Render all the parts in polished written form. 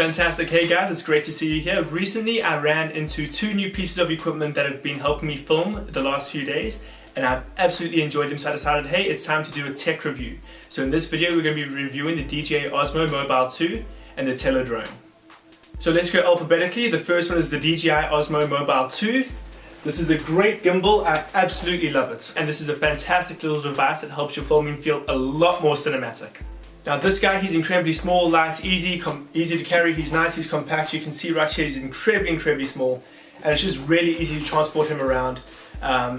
Fantastic. Hey guys, it's great to see you here. Recently I ran into two new pieces of equipment that have been helping me film the last few days, and I've absolutely enjoyed them, so I decided, hey, it's time to do a tech review. So in this video we're going to be reviewing the DJI OSMO Mobile 2 and the Tello drone. So let's go alphabetically. The first one is the DJI OSMO Mobile 2. This is a great gimbal, I absolutely love it. And this is a fantastic little device that helps your filming feel a lot more cinematic. Now this guy, he's incredibly small, light, easy to carry, he's nice, he's compact. You can see right here he's incredibly small, and it's just really easy to transport him around.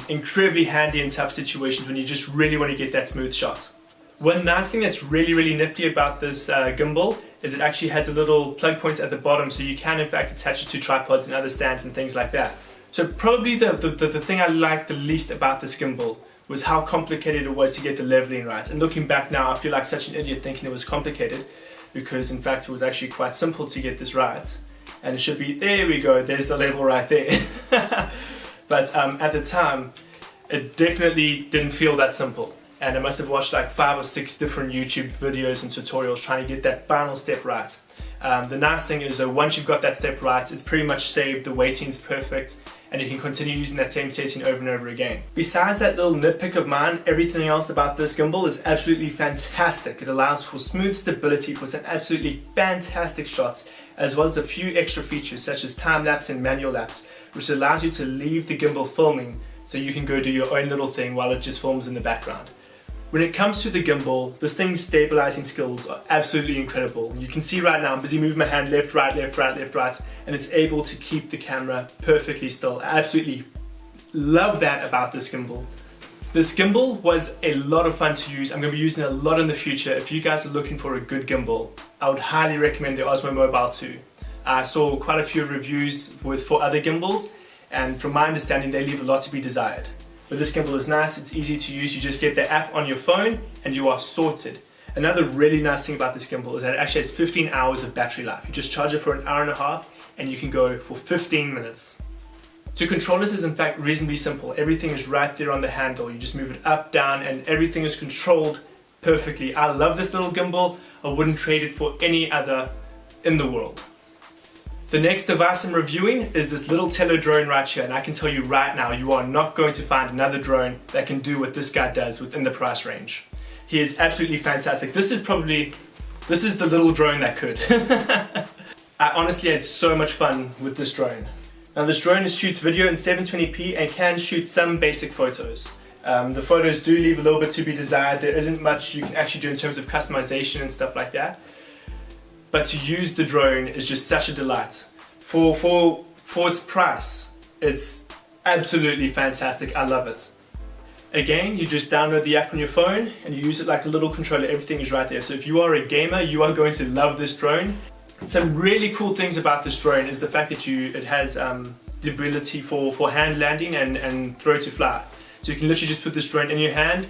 Incredibly handy in tough situations when you just really want to get that smooth shot. One nice thing that's really nifty about this gimbal is it actually has a little plug point at the bottom, so you can in fact attach it to tripods and other stands and things like that. So probably the thing I liked the least about this gimbal was how complicated it was to get the leveling right. And looking back now, I feel like such an idiot thinking it was complicated, because in fact it was actually quite simple to get this right. And it should be, there we go, there's the level right there. But at the time, it definitely didn't feel that simple. And I must have watched like 5 or 6 different YouTube videos and tutorials trying to get that final step right. The nice thing is that once you've got that step right, it's pretty much saved, the weighting's perfect, and you can continue using that same setting over and over again. Besides that little nitpick of mine, everything else about this gimbal is absolutely fantastic. It allows for smooth stability for some absolutely fantastic shots, as well as a few extra features such as time-lapse and manual lapse, which allows you to leave the gimbal filming so you can go do your own little thing while it just films in the background. When it comes to the gimbal, this thing's stabilizing skills are absolutely incredible. You can see right now I'm busy moving my hand left, right, and it's able to keep the camera perfectly still. I absolutely love that about this gimbal. This gimbal was a lot of fun to use. I'm going to be using it a lot in the future. If you guys are looking for a good gimbal, I would highly recommend the Osmo Mobile 2. I saw quite a few reviews for other gimbals, and from my understanding they leave a lot to be desired. But this gimbal is nice, it's easy to use, you just get the app on your phone and you are sorted. Another really nice thing about this gimbal is that it actually has 15 hours of battery life. You just charge it for an hour and a half and you can go for 15 minutes. To control this is in fact reasonably simple. Everything is right there on the handle. You just move it up, down, and everything is controlled perfectly. I love this little gimbal. I wouldn't trade it for any other in the world. The next device I'm reviewing is this little Tello drone right here, and I can tell you right now, you are not going to find another drone that can do what this guy does within the price range. He is absolutely fantastic. This is the little drone that could. I honestly had so much fun with this drone. Now this drone shoots video in 720p and can shoot some basic photos. The photos do leave a little bit to be desired. There isn't much you can actually do in terms of customization and stuff like that. But to use the drone is just such a delight. For its price, it's absolutely fantastic. I love it. Again, you just download the app on your phone and you use it like a little controller. Everything is right there. So if you are a gamer, you are going to love this drone. Some really cool things about this drone is the fact that it has the ability for hand landing and throw to fly. So you can literally just put this drone in your hand,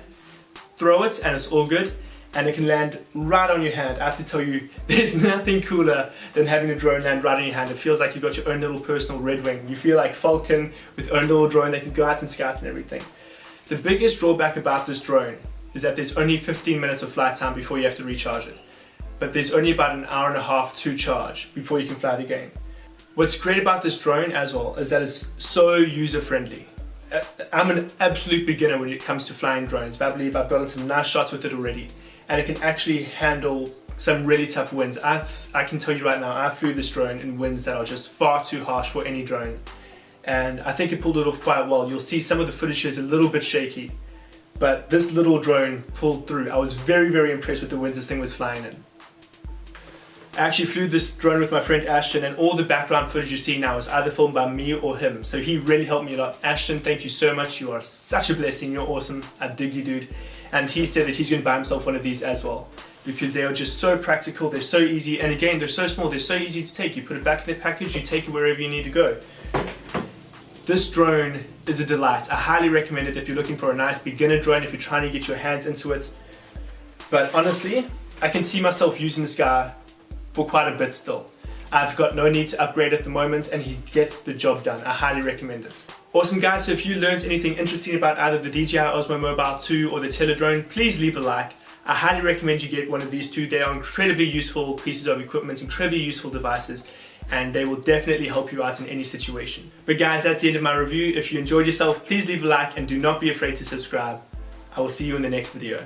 throw it, and it's all good. And it can land right on your hand. I have to tell you, there's nothing cooler than having a drone land right on your hand. It feels like you've got your own little personal Red Wing. You feel like Falcon with your own little drone that can go out and scout and everything. The biggest drawback about this drone is that there's only 15 minutes of flight time before you have to recharge it. But there's only about an hour and a half to charge before you can fly it again. What's great about this drone as well is that it's so user-friendly. I'm an absolute beginner when it comes to flying drones, but I believe I've gotten some nice shots with it already. And it can actually handle some really tough winds. I can tell you right now, I flew this drone in winds that are just far too harsh for any drone. And I think it pulled it off quite well. You'll see some of the footage is a little bit shaky, but this little drone pulled through. I was very impressed with the winds this thing was flying in. I actually flew this drone with my friend Ashton, and all the background footage you see now is either filmed by me or him. So he really helped me a lot. Ashton, thank you so much. You are such a blessing. You're awesome. I dig you, dude. And he said that he's going to buy himself one of these as well, because they are just so practical, they're so easy, and again, they're so small, they're so easy to take. You put it back in the package, you take it wherever you need to go. This drone is a delight. I highly recommend it if you're looking for a nice beginner drone, if you're trying to get your hands into it. But honestly, I can see myself using this guy for quite a bit still. I've got no need to upgrade at the moment, and he gets the job done. I highly recommend it. Awesome guys, so if you learned anything interesting about either the DJI OSMO Mobile 2 or the Tello drone, please leave a like. I highly recommend you get one of these two. They are incredibly useful pieces of equipment, incredibly useful devices, and they will definitely help you out in any situation. But guys, that's the end of my review. If you enjoyed yourself, please leave a like and do not be afraid to subscribe. I will see you in the next video.